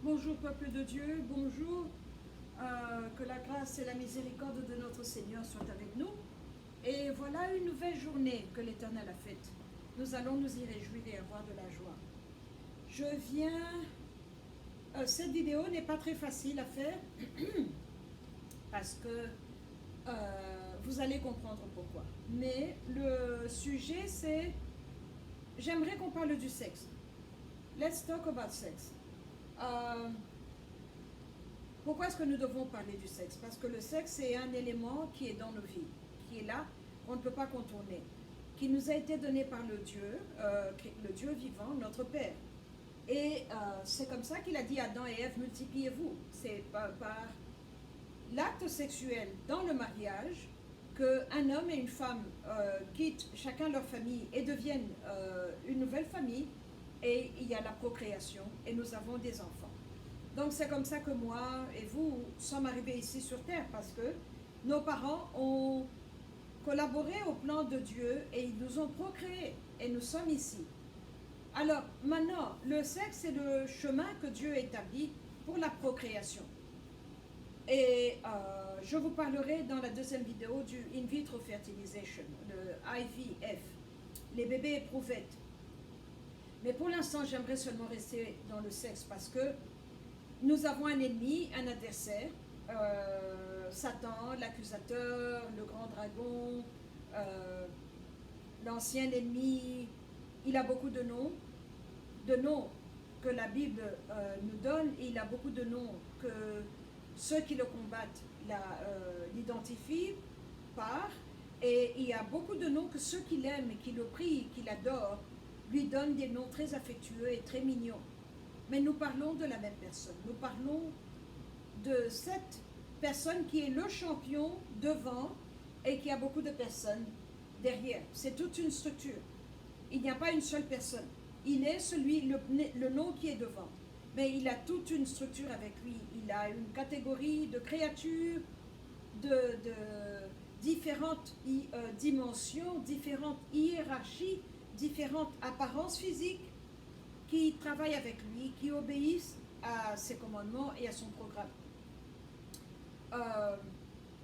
Bonjour peuple de Dieu, bonjour, que la grâce et la miséricorde de notre Seigneur soient avec nous. Et voilà une nouvelle journée que l'Éternel a faite. Nous allons nous y réjouir et avoir de la joie. Cette vidéo n'est pas très facile à faire parce que vous allez comprendre pourquoi. Mais le sujet c'est, j'aimerais qu'on parle du sexe. Let's talk about sex. Pourquoi est-ce que nous devons parler du sexe? Parce que le sexe est un élément qui est dans nos vies, qui est là, qu'on ne peut pas contourner, qui nous a été donné par le Dieu vivant, notre Père. Et c'est comme ça qu'il a dit à Adam et Ève, multipliez-vous. C'est par l'acte sexuel dans le mariage qu'un homme et une femme quittent chacun leur famille et deviennent une nouvelle famille, et il y a la procréation, et nous avons des enfants. Donc c'est comme ça que moi et vous sommes arrivés ici sur Terre, parce que nos parents ont collaboré au plan de Dieu et ils nous ont procréés, et nous sommes ici. Alors maintenant, le sexe est le chemin que Dieu établit pour la procréation. Et je vous parlerai dans la deuxième vidéo du in vitro fertilization, le IVF, les bébés éprouvettes. Mais pour l'instant, j'aimerais seulement rester dans le sexe parce que nous avons un ennemi, un adversaire, Satan, l'accusateur, le grand dragon, l'ancien ennemi. Il a beaucoup de noms que la Bible nous donne, et il a beaucoup de noms que ceux qui le combattent l'identifient par, et il y a beaucoup de noms que ceux qui l'aiment, qui le prient, qui l'adorent, lui donnent des noms très affectueux et très mignons. Mais nous parlons de la même personne. Nous parlons de cette personne qui est le champion devant et qui a beaucoup de personnes derrière. C'est toute une structure. Il n'y a pas une seule personne. Il est le nom qui est devant. Mais il a toute une structure avec lui. Il a une catégorie de créatures, de différentes dimensions, différentes hiérarchies, différentes apparences physiques qui travaillent avec lui, qui obéissent à ses commandements et à son programme.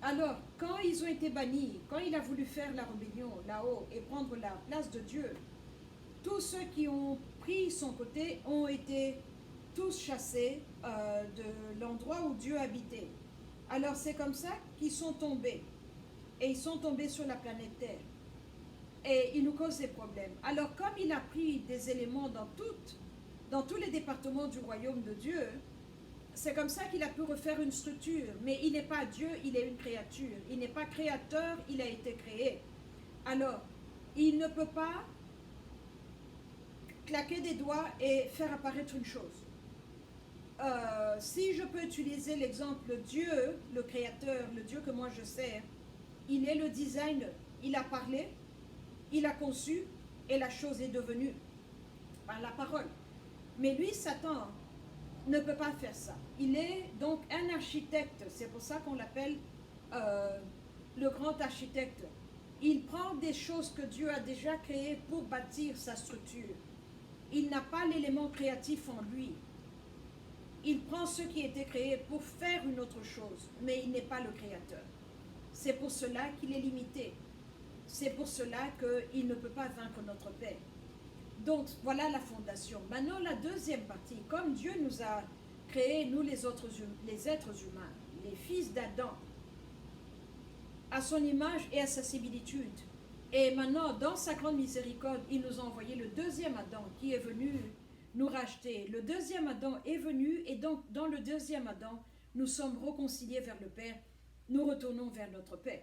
Alors, quand ils ont été bannis, quand il a voulu faire la rébellion là-haut et prendre la place de Dieu, tous ceux qui ont pris son côté ont été tous chassés de l'endroit où Dieu habitait. Alors c'est comme ça qu'ils sont tombés. Et ils sont tombés sur la planète Terre. Et ils nous causent des problèmes. Alors comme il a pris des éléments dans tous les départements du royaume de Dieu, c'est comme ça qu'il a pu refaire une structure. Mais il n'est pas Dieu, il est une créature. Il n'est pas créateur, il a été créé. Alors, il ne peut pas claquer des doigts et faire apparaître une chose. Si je peux utiliser l'exemple Dieu, le créateur, le Dieu que moi je sers, il est le designer. Il a parlé, il a conçu, et la chose est devenue par la parole. Mais lui, Satan, ne peut pas faire ça. Il est donc un architecte. C'est pour ça qu'on l'appelle le grand architecte. Il prend des choses que Dieu a déjà créées pour bâtir sa structure. Il n'a pas l'élément créatif en lui. Il prend ce qui a été créé pour faire une autre chose, mais il n'est pas le créateur. C'est pour cela qu'il est limité. C'est pour cela qu'il ne peut pas vaincre notre Père. Donc, voilà la fondation. Maintenant, la deuxième partie. Comme Dieu nous a créés, nous les êtres humains, les fils d'Adam, à son image et à sa similitude. Et maintenant, dans sa grande miséricorde, il nous a envoyé le deuxième Adam qui est venu nous racheter. Le deuxième Adam est venu, et donc dans le deuxième Adam, nous sommes réconciliés vers le Père. Nous retournons vers notre Père.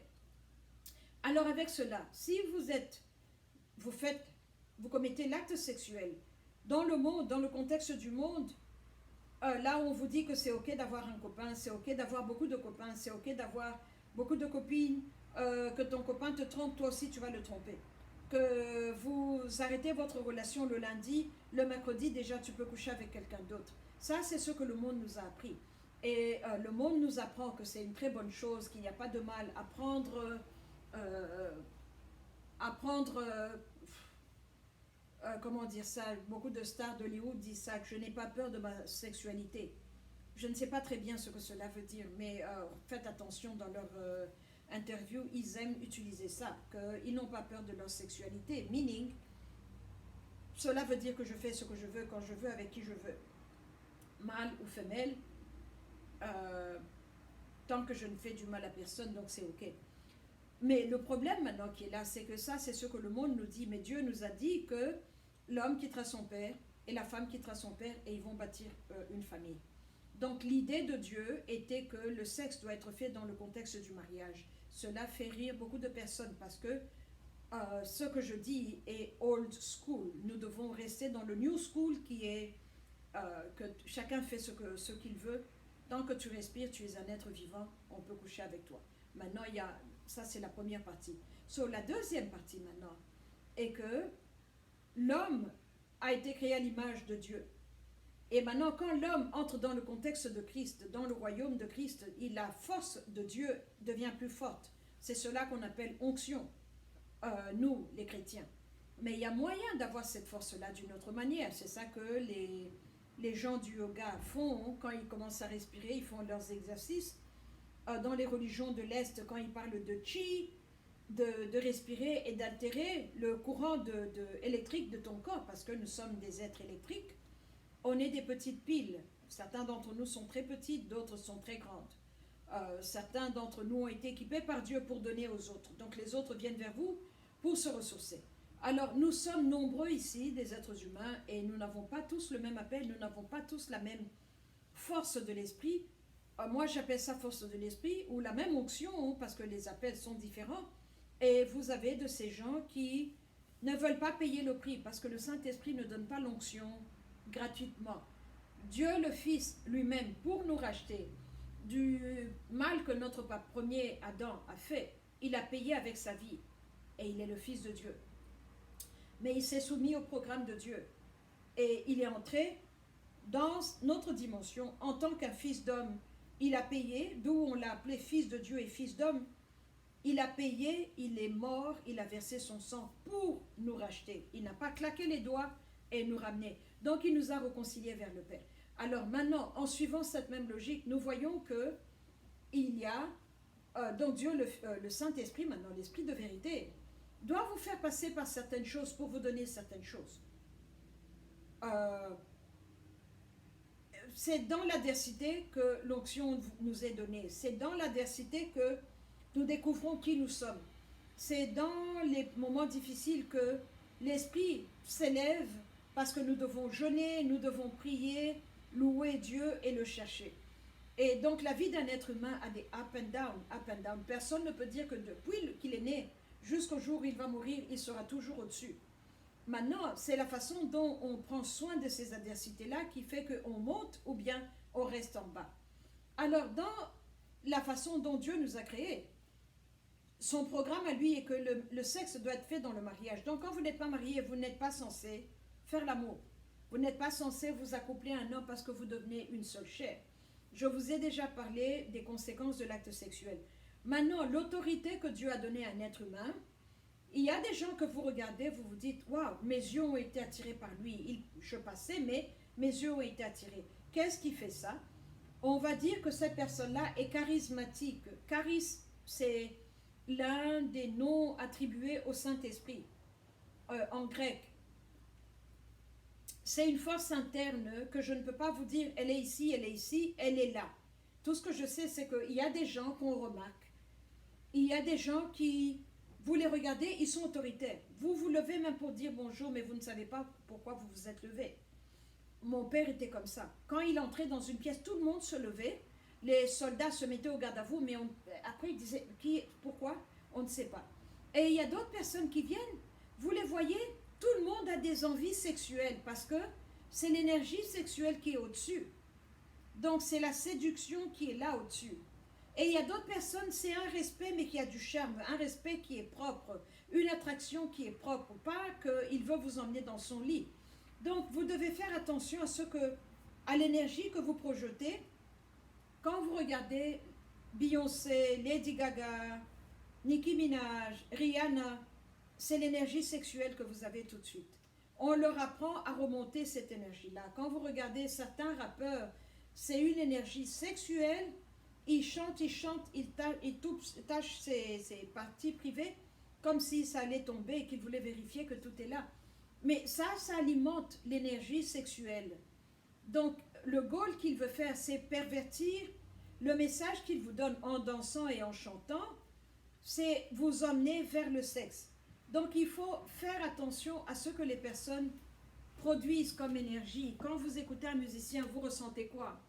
Alors avec cela, si vous commettez l'acte sexuel dans le monde, dans le contexte du monde, là où on vous dit que c'est ok d'avoir un copain, c'est ok d'avoir beaucoup de copains, c'est ok d'avoir beaucoup de copines, que ton copain te trompe, toi aussi tu vas le tromper. Que vous arrêtez votre relation le lundi, le mercredi déjà tu peux coucher avec quelqu'un d'autre. Ça c'est ce que le monde nous a appris. Et le monde nous apprend que c'est une très bonne chose, qu'il n'y a pas de mal à prendre comment dire ça, beaucoup de stars d'Hollywood disent ça, que je n'ai pas peur de ma sexualité. Je ne sais pas très bien ce que cela veut dire, mais faites attention dans leur interview, ils aiment utiliser ça, qu'ils n'ont pas peur de leur sexualité, meaning, cela veut dire que je fais ce que je veux, quand je veux, avec qui je veux, mâle ou femelle, euh, tant que je ne fais du mal à personne, donc c'est ok. Mais le problème maintenant qui est là, c'est que ça, c'est ce que le monde nous dit, mais Dieu nous a dit que l'homme quittera son père et la femme quittera son père et ils vont bâtir une famille. Donc l'idée de Dieu était que le sexe doit être fait dans le contexte du mariage. Cela fait rire beaucoup de personnes parce que ce que je dis est old school. Nous devons rester dans le new school qui est que chacun fait ce qu'il veut. Tant que tu respires, tu es un être vivant, on peut coucher avec toi. Maintenant, ça c'est la première partie. La deuxième partie maintenant est que l'homme a été créé à l'image de Dieu. Et maintenant, quand l'homme entre dans le contexte de Christ, dans le royaume de Christ, la force de Dieu devient plus forte. C'est cela qu'on appelle onction, nous, les chrétiens. Mais il y a moyen d'avoir cette force-là d'une autre manière. C'est ça que les gens du yoga font quand ils commencent à respirer, ils font leurs exercices. Dans les religions de l'Est, quand ils parlent de chi, de respirer et d'altérer le courant électrique de ton corps, parce que nous sommes des êtres électriques, on est des petites piles. Certains d'entre nous sont très petites, d'autres sont très grandes. Certains d'entre nous ont été équipés par Dieu pour donner aux autres. Donc les autres viennent vers vous pour se ressourcer. Alors nous sommes nombreux ici, des êtres humains, et nous n'avons pas tous le même appel, nous n'avons pas tous la même force de l'esprit. Moi j'appelle ça force de l'esprit, ou la même onction, parce que les appels sont différents. Et vous avez de ces gens qui ne veulent pas payer le prix, parce que le Saint-Esprit ne donne pas l'onction gratuitement. Dieu le Fils lui-même, pour nous racheter du mal que notre premier Adam a fait, il a payé avec sa vie et il est le Fils de Dieu. Mais il s'est soumis au programme de Dieu et il est entré dans notre dimension en tant qu'un fils d'homme. Il a payé, d'où on l'a appelé Fils de Dieu et Fils d'homme. Il a payé, il est mort, il a versé son sang pour nous racheter. Il n'a pas claqué les doigts et nous ramener. Donc il nous a réconciliés vers le Père. Alors maintenant, en suivant cette même logique, nous voyons que il y a, donc Dieu, le Saint-Esprit, maintenant l'Esprit de vérité, doit vous faire passer par certaines choses pour vous donner certaines choses. C'est dans l'adversité que l'onction nous est donnée. C'est dans l'adversité que nous découvrons qui nous sommes. C'est dans les moments difficiles que l'Esprit s'élève parce que nous devons jeûner, nous devons prier, louer Dieu et le chercher. Et donc la vie d'un être humain a des up and down, up and down. Personne ne peut dire que depuis qu'il est né jusqu'au jour où il va mourir, il sera toujours au-dessus. Maintenant, c'est la façon dont on prend soin de ces adversités-là qui fait qu'on monte ou bien on reste en bas. Alors, dans la façon dont Dieu nous a créés, son programme à lui est que le sexe doit être fait dans le mariage. Donc, quand vous n'êtes pas marié, vous n'êtes pas censé faire l'amour. Vous n'êtes pas censé vous accoupler à un homme parce que vous devenez une seule chair. Je vous ai déjà parlé des conséquences de l'acte sexuel. Maintenant, l'autorité que Dieu a donnée à un être humain, il y a des gens que vous regardez, vous vous dites, waouh, mes yeux ont été attirés par lui. Je passais, mais mes yeux ont été attirés. Qu'est-ce qui fait ça? On va dire que cette personne-là est charismatique. Charisme, c'est l'un des noms attribués au Saint-Esprit en grec. C'est une force interne que je ne peux pas vous dire, elle est ici, elle est là. Tout ce que je sais, c'est qu'il y a des gens qu'on remarque. Il y a des gens qui, vous les regardez, ils sont autoritaires. Vous vous levez même pour dire bonjour, mais vous ne savez pas pourquoi vous vous êtes levé. Mon père était comme ça. Quand il entrait dans une pièce, tout le monde se levait. Les soldats se mettaient au garde à vous, mais après ils disaient pourquoi? On ne sait pas. Et il y a d'autres personnes qui viennent, vous les voyez, tout le monde a des envies sexuelles parce que c'est l'énergie sexuelle qui est au-dessus. Donc c'est la séduction qui est là au-dessus. Et il y a d'autres personnes, c'est un respect mais qui a du charme, un respect qui est propre, une attraction qui est propre, pas qu'il veut vous emmener dans son lit. Donc vous devez faire attention à l'énergie que vous projetez. Quand vous regardez Beyoncé, Lady Gaga, Nicki Minaj, Rihanna, c'est l'énergie sexuelle que vous avez tout de suite. on leur apprend à remonter cette énergie-là. Quand vous regardez certains rappeurs, c'est une énergie sexuelle, ils chantent, ils tâchent ses parties privées comme si ça allait tomber et qu'ils voulaient vérifier que tout est là. Mais ça alimente l'énergie sexuelle. Donc, le goal qu'il veut faire, c'est pervertir le message qu'il vous donne en dansant et en chantant, c'est vous emmener vers le sexe. Donc, il faut faire attention à ce que les personnes produisent comme énergie. Quand vous écoutez un musicien, vous ressentez quoi?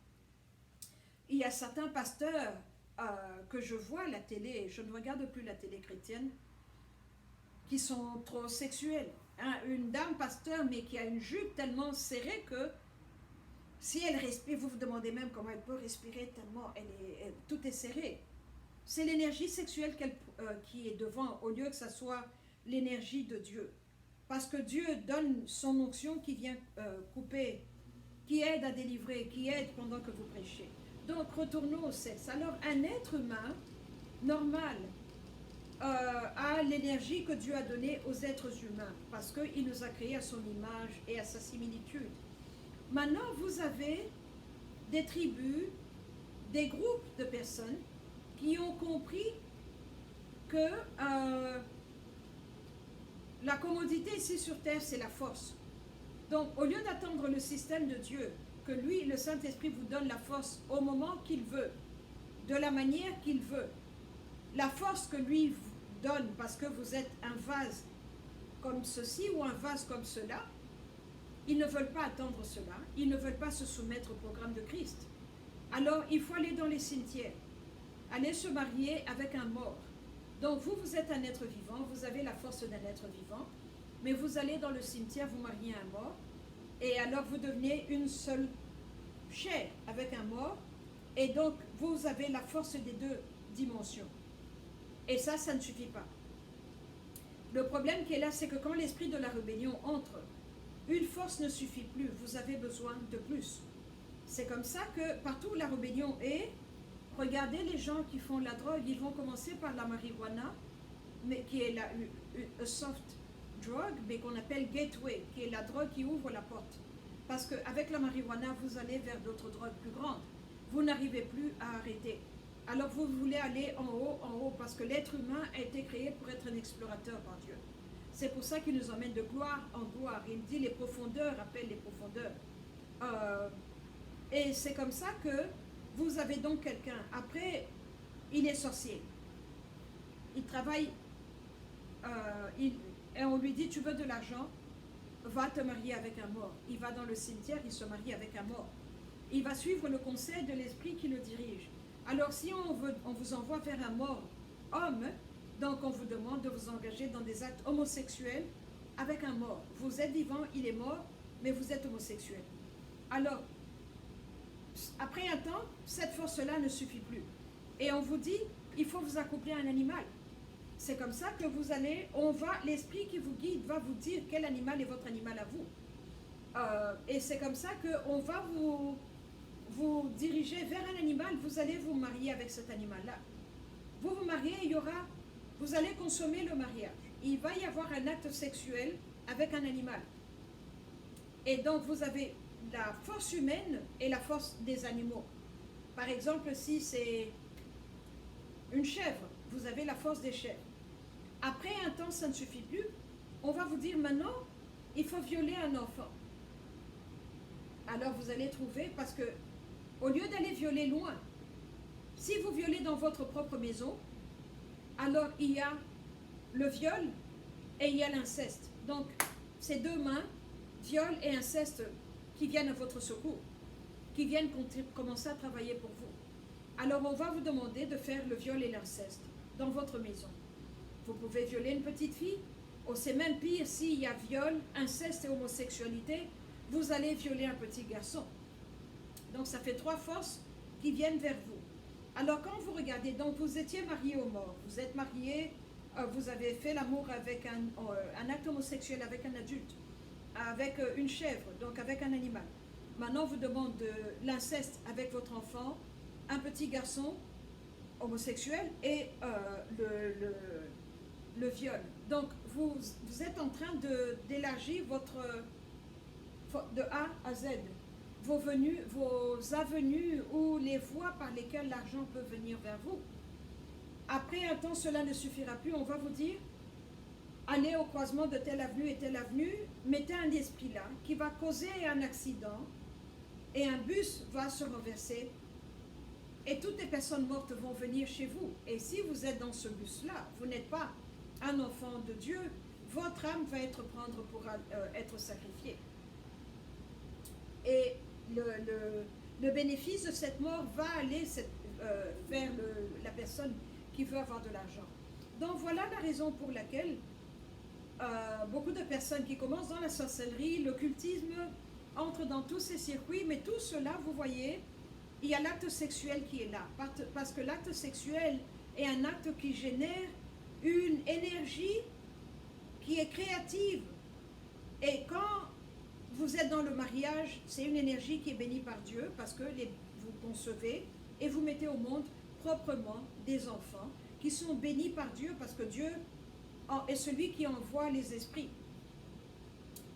Il y a certains pasteurs que je vois à la télé, je ne regarde plus la télé chrétienne, qui sont trop sexuels. Hein, une dame pasteur, mais qui a une jupe tellement serrée que si elle respire, vous vous demandez même comment elle peut respirer tellement tout est serré. C'est l'énergie sexuelle qui est devant, au lieu que ce soit l'énergie de Dieu. Parce que Dieu donne son onction qui vient couper, qui aide à délivrer, qui aide pendant que vous prêchez. Donc, retournons au sexe. Alors, un être humain normal a l'énergie que Dieu a donnée aux êtres humains, parce qu'il nous a créés à son image et à sa similitude. Maintenant, vous avez des tribus, des groupes de personnes qui ont compris que la commodité ici sur terre, c'est la force. Donc, au lieu d'attendre le système de Dieu, que lui, le Saint-Esprit, vous donne la force au moment qu'il veut, de la manière qu'il veut, la force que lui vous donne parce que vous êtes un vase comme ceci ou un vase comme cela, ils ne veulent pas attendre cela, ils ne veulent pas se soumettre au programme de Christ. Alors, il faut aller dans les cimetières, aller se marier avec un mort. Donc, vous êtes un être vivant, vous avez la force d'un être vivant, mais vous allez dans le cimetière, vous mariez un mort, et alors vous devenez une seule chair avec un mort, et donc vous avez la force des deux dimensions. Et ça ne suffit pas. Le problème qui est là, c'est que quand l'esprit de la rébellion entre, une force ne suffit plus, vous avez besoin de plus. C'est comme ça que partout où la rébellion est, regardez les gens qui font la drogue, ils vont commencer par la marijuana, mais qui est une soft drug, mais qu'on appelle gateway, qui est la drogue qui ouvre la porte. Parce qu'avec la marijuana, vous allez vers d'autres drogues plus grandes. Vous n'arrivez plus à arrêter. Alors vous voulez aller en haut, parce que l'être humain a été créé pour être un explorateur par Dieu. C'est pour ça qu'il nous emmène de gloire en gloire. Il dit les profondeurs appellent les profondeurs. Et c'est comme ça que vous avez donc quelqu'un. Après, il est sorcier. Il travaille, et on lui dit, tu veux de l'argent, va te marier avec un mort. Il va dans le cimetière, il se marie avec un mort. Il va suivre le conseil de l'esprit qui le dirige. Alors si on vous envoie vers un mort homme, donc on vous demande de vous engager dans des actes homosexuels avec un mort. Vous êtes vivant, il est mort, mais vous êtes homosexuel. Alors, après un temps, cette force-là ne suffit plus. Et on vous dit, il faut vous accoupler à un animal. C'est comme ça que vous allez, l'esprit qui vous guide va vous dire quel animal est votre animal à vous. Et c'est comme ça qu'on va vous diriger vers un animal, vous allez vous marier avec cet animal-là. Vous vous mariez, vous allez consommer le mariage. Il va y avoir un acte sexuel avec un animal. Et donc vous avez la force humaine et la force des animaux. Par exemple, si c'est une chèvre, vous avez la force des chèvres. Après un temps, ça ne suffit plus. On va vous dire maintenant, il faut violer un enfant. Alors vous allez trouver, parce que au lieu d'aller violer loin, si vous violez dans votre propre maison, alors il y a le viol et il y a l'inceste. Donc, ces deux mains, viol et inceste, qui viennent à votre secours, qui viennent commencer à travailler pour vous. Alors, on va vous demander de faire le viol et l'inceste dans votre maison. Vous pouvez violer une petite fille, ou c'est même pire, s'il y a viol, inceste et homosexualité, vous allez violer un petit garçon. Donc, ça fait 3 forces qui viennent vers vous. Alors, quand vous regardez, donc vous étiez marié aux morts, vous êtes marié, vous avez fait l'amour avec un acte homosexuel avec un adulte, avec une chèvre, donc avec un animal. Maintenant, on vous demande de l'inceste avec votre enfant, un petit garçon homosexuel et le viol. Donc, vous êtes en train d'élargir de A à Z, vos avenues ou les voies par lesquelles l'argent peut venir vers vous. Après un temps, cela ne suffira plus. On va vous dire, allez au croisement de telle avenue et telle avenue, mettez un esprit là qui va causer un accident et un bus va se renverser et toutes les personnes mortes vont venir chez vous. Et si vous êtes dans ce bus-là, vous n'êtes pas un enfant de Dieu, votre âme va être prendre pour être sacrifiée. Et le bénéfice de cette mort va aller vers la personne qui veut avoir de l'argent. Donc voilà la raison pour laquelle beaucoup de personnes qui commencent dans la sorcellerie, l'occultisme, entrent dans tous ces circuits, mais tout cela, vous voyez, il y a l'acte sexuel qui est là, parce que l'acte sexuel est un acte qui génère une énergie qui est créative. Et quand vous êtes dans le mariage, c'est une énergie qui est bénie par Dieu, parce que vous concevez et vous mettez au monde proprement des enfants qui sont bénis par Dieu, parce que Dieu est celui qui envoie les esprits.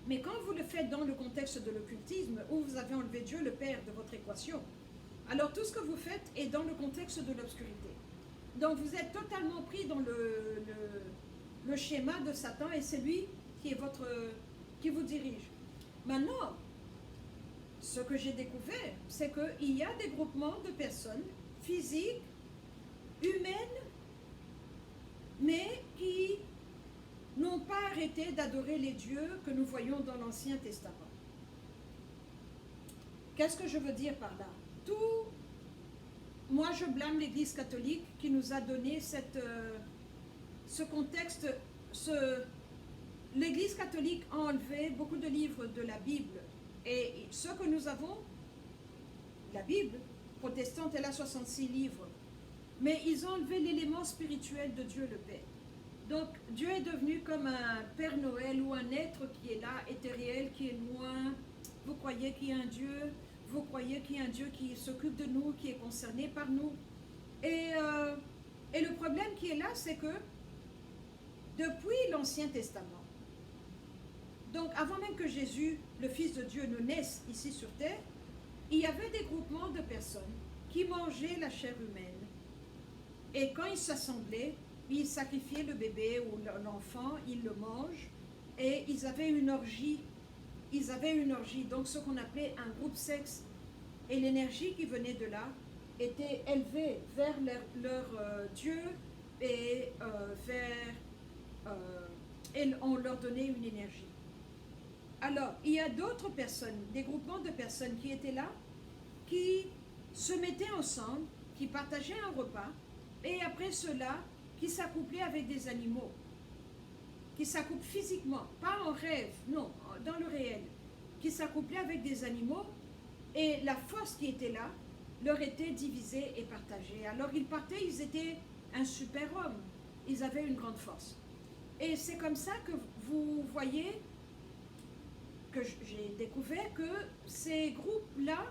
Mais quand vous le faites dans le contexte de l'occultisme, où vous avez enlevé Dieu, le Père, de votre équation, alors tout ce que vous faites est dans le contexte de l'obscurité. Donc vous êtes totalement pris dans le schéma de Satan, et c'est lui qui vous dirige. Maintenant, ce que j'ai découvert, c'est qu'il y a des groupements de personnes physiques, humaines, mais qui n'ont pas arrêté d'adorer les dieux que nous voyons dans l'Ancien Testament. Qu'est-ce que je veux dire par là? Moi je blâme l'Église catholique qui nous a donné ce contexte. L'Église catholique a enlevé beaucoup de livres de la Bible. Et ce que nous avons, la Bible protestante, elle a 66 livres. Mais ils ont enlevé l'élément spirituel de Dieu le Père. Donc Dieu est devenu comme un Père Noël ou un être qui est là, étériel, qui est loin. Vous croyez qu'il y a un Dieu, vous croyez qu'il y a un Dieu qui s'occupe de nous, qui est concerné par nous. Et le problème qui est là, c'est que depuis l'Ancien Testament, donc avant même que Jésus, le Fils de Dieu, ne naisse ici sur terre, il y avait des groupements de personnes qui mangeaient la chair humaine. Et quand ils s'assemblaient, ils sacrifiaient le bébé ou l'enfant, ils le mangent, et ils avaient une orgie. Ils avaient une orgie, donc ce qu'on appelait un groupe sexe. Et l'énergie qui venait de là était élevée vers leur Dieu et et on leur donnait une énergie. Alors, il y a d'autres personnes, des groupements de personnes qui étaient là, qui se mettaient ensemble, qui partageaient un repas, et après cela, qui s'accouplaient avec des animaux, qui s'accouplent physiquement, pas en rêve, non, dans le réel, qui s'accouplaient avec des animaux, et la force qui était là leur était divisée et partagée. Alors ils partaient, ils étaient un super-homme, ils avaient une grande force. Et c'est comme ça que vous voyez que j'ai découvert que ces groupes-là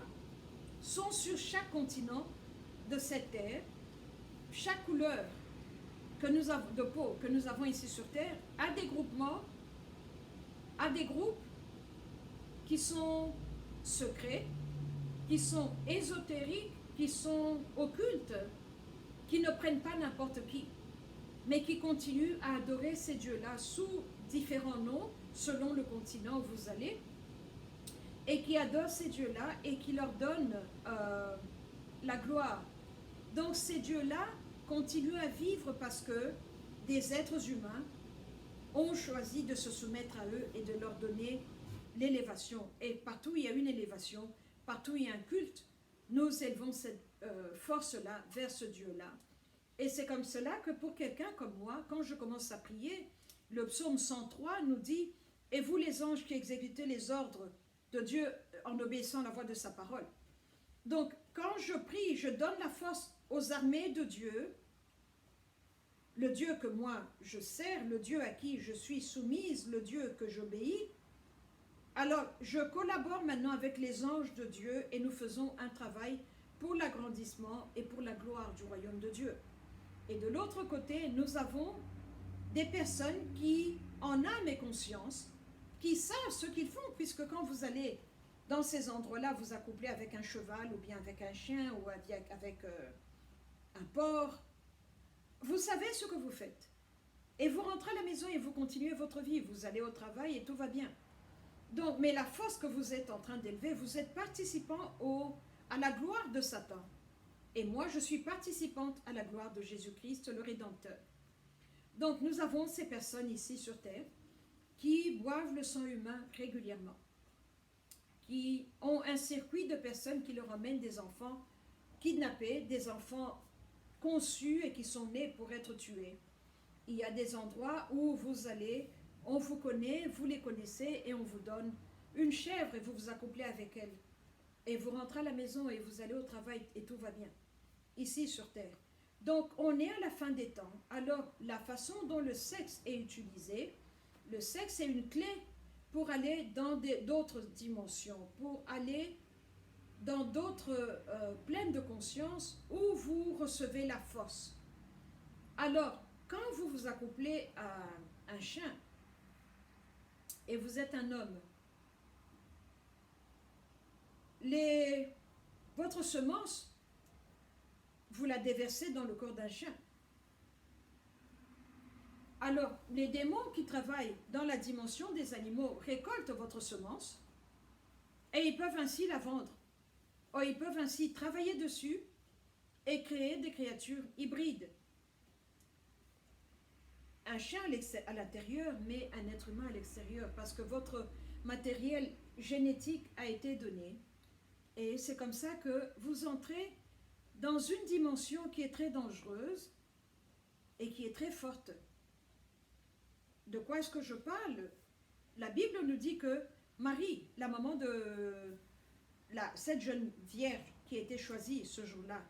sont sur chaque continent de cette terre. Chaque couleur de peau que nous avons ici sur terre a des groupements, a des groupes qui sont secrets, qui sont ésotériques, qui sont occultes, qui ne prennent pas n'importe qui, mais qui continuent à adorer ces dieux-là sous différents noms, selon le continent où vous allez, et qui adorent ces dieux-là et qui leur donnent la gloire. Donc ces dieux-là continuent à vivre parce que des êtres humains ont choisi de se soumettre à eux et de leur donner l'élévation. Et partout où il y a une élévation, partout où il y a un culte, nous élevons cette force-là vers ce Dieu-là. Et c'est comme cela que pour quelqu'un comme moi, quand je commence à prier, le psaume 103 nous dit « Et vous les anges qui exécutez les ordres de Dieu en obéissant à la voix de sa parole ». Donc quand je prie, je donne la force aux armées de Dieu, le Dieu que moi je sers, le Dieu à qui je suis soumise, le Dieu que j'obéis. Alors je collabore maintenant avec les anges de Dieu et nous faisons un travail pour l'agrandissement et pour la gloire du royaume de Dieu. Et de l'autre côté, nous avons des personnes qui, en âme et conscience, qui savent ce qu'ils font, puisque quand vous allez dans ces endroits-là, vous accouplez avec un cheval, ou bien avec un chien, ou avec un porc, vous savez ce que vous faites. Et vous rentrez à la maison et vous continuez votre vie, vous allez au travail et tout va bien. Donc, mais la force que vous êtes en train d'élever, vous êtes participant à la gloire de Satan. Et moi, je suis participante à la gloire de Jésus-Christ, le Rédempteur. Donc, nous avons ces personnes ici sur terre qui boivent le sang humain régulièrement, qui ont un circuit de personnes qui leur emmènent des enfants kidnappés, des enfants conçus et qui sont nés pour être tués. Il y a des endroits où vous allez, on vous connaît, vous les connaissez et on vous donne une chèvre et vous vous accouplez avec elle. Et vous rentrez à la maison et vous allez au travail et tout va bien, ici sur terre. Donc on est à la fin des temps. Alors la façon dont le sexe est utilisé, le sexe est une clé pour aller dans d'autres dimensions, pour aller dans d'autres plaines de conscience où vous recevez la force. Alors, quand vous vous accouplez à un chien et vous êtes un homme, votre semence, vous la déversez dans le corps d'un chien. Alors, les démons qui travaillent dans la dimension des animaux récoltent votre semence et ils peuvent ainsi la vendre. Ou ils peuvent ainsi travailler dessus et créer des créatures hybrides. Un chien à l'intérieur, mais un être humain à l'extérieur, parce que votre matériel génétique a été donné. Et c'est comme ça que vous entrez dans une dimension qui est très dangereuse et qui est très forte. De quoi est-ce que je parle? La Bible nous dit que Marie, la maman de cette jeune vierge qui a été choisie ce jour-là,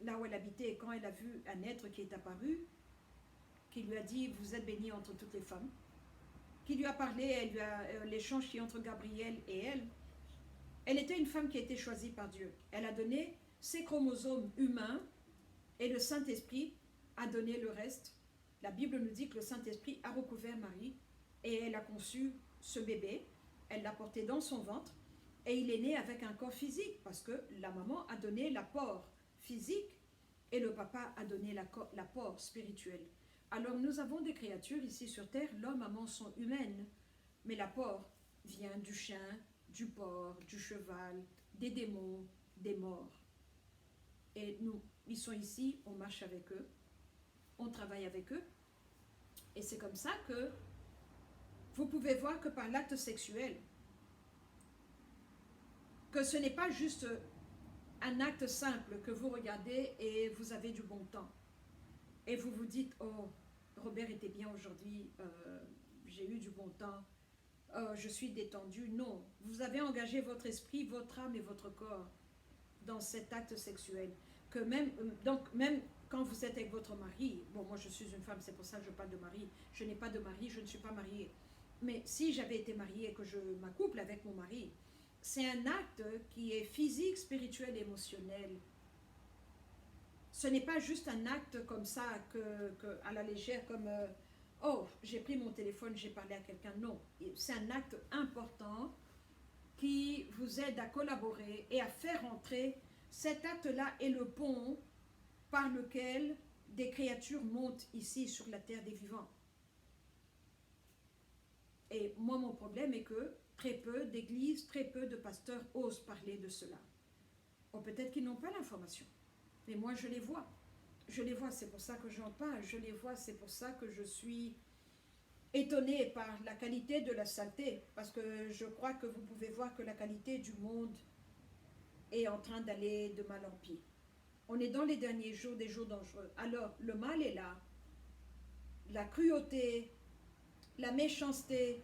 là où elle habitait, quand elle a vu un être qui est apparu, qui lui a dit « Vous êtes bénie entre toutes les femmes », qui lui a parlé, l'échange qui est entre Gabriel et elle était une femme qui a été choisie par Dieu. Elle a donné ses chromosomes humains et le Saint-Esprit a donné le reste. La Bible nous dit que le Saint-Esprit a recouvert Marie et elle a conçu ce bébé, elle l'a porté dans son ventre et il est né avec un corps physique parce que la maman a donné l'apport physique et le papa a donné l'apport spirituel. Alors nous avons des créatures ici sur terre, l'homme, maman sont humaines, mais l'apport vient du chien, du porc, du cheval, des démons, des morts. Et nous, ils sont ici, on marche avec eux, on travaille avec eux, et c'est comme ça que vous pouvez voir que par l'acte sexuel, que ce n'est pas juste un acte simple que vous regardez et vous avez du bon temps. Et vous vous dites, oh, Robert était bien aujourd'hui, j'ai eu du bon temps, je suis détendu. Non, vous avez engagé votre esprit, votre âme et votre corps dans cet acte sexuel. Que donc même quand vous êtes avec votre mari, bon, moi je suis une femme, c'est pour ça que je parle de mari, je n'ai pas de mari, je ne suis pas mariée. Mais si j'avais été mariée et que je m'accouple avec mon mari, c'est un acte qui est physique, spirituel, émotionnel. Ce n'est pas juste un acte comme ça, à la légère, comme oh, j'ai pris mon téléphone, j'ai parlé à quelqu'un. Non, c'est un acte important qui vous aide à collaborer et à faire entrer. Cet acte-là est le pont par lequel des créatures montent ici sur la terre des vivants. Et moi, mon problème est que très peu d'églises, très peu de pasteurs osent parler de cela. Ou peut-être qu'ils n'ont pas l'information. Mais moi, je les vois. Je les vois, c'est pour ça que j'en parle. Je les vois, c'est pour ça que je suis étonnée par la qualité de la saleté. Parce que je crois que vous pouvez voir que la qualité du monde est en train d'aller de mal en pis. On est dans les derniers jours, des jours dangereux. Alors, le mal est là. La cruauté, la méchanceté.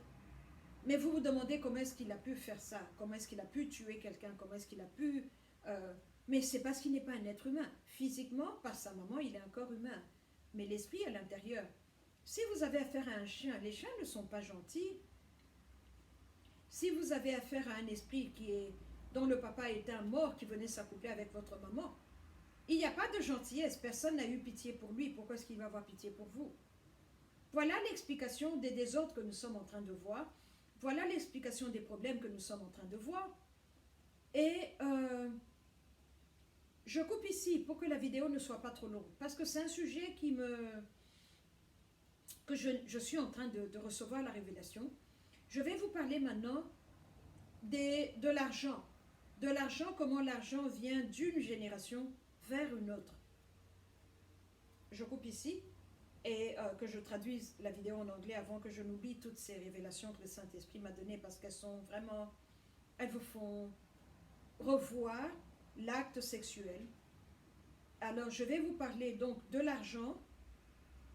Mais vous vous demandez comment est-ce qu'il a pu faire ça? Comment est-ce qu'il a pu tuer quelqu'un? Comment est-ce qu'il a pu... mais c'est parce qu'il n'est pas un être humain. Physiquement, par sa maman, il est un corps humain. Mais l'esprit à l'intérieur. Si vous avez affaire à un chien, les chiens ne sont pas gentils. Si vous avez affaire à un esprit dont le papa était un mort qui venait s'accoupler avec votre maman, Il n'y a pas de gentillesse, personne n'a eu pitié pour lui, pourquoi est-ce qu'il va avoir pitié pour vous? Voilà l'explication des désordres que nous sommes en train de voir, voilà l'explication des problèmes que nous sommes en train de voir. Et je coupe ici pour que la vidéo ne soit pas trop longue, parce que c'est un sujet que je suis en train de recevoir la révélation. Je vais vous parler maintenant de l'argent. De l'argent, comment l'argent vient d'une génération vers une autre. Je coupe ici et que je traduise la vidéo en anglais avant que je n'oublie toutes ces révélations que le Saint-Esprit m'a données, parce qu'elles sont vraiment, elles vous font revoir l'acte sexuel. Alors je vais vous parler donc de l'argent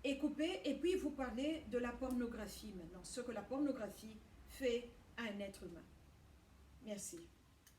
et couper, et puis vous parler de la pornographie maintenant, ce que la pornographie fait à un être humain. Merci.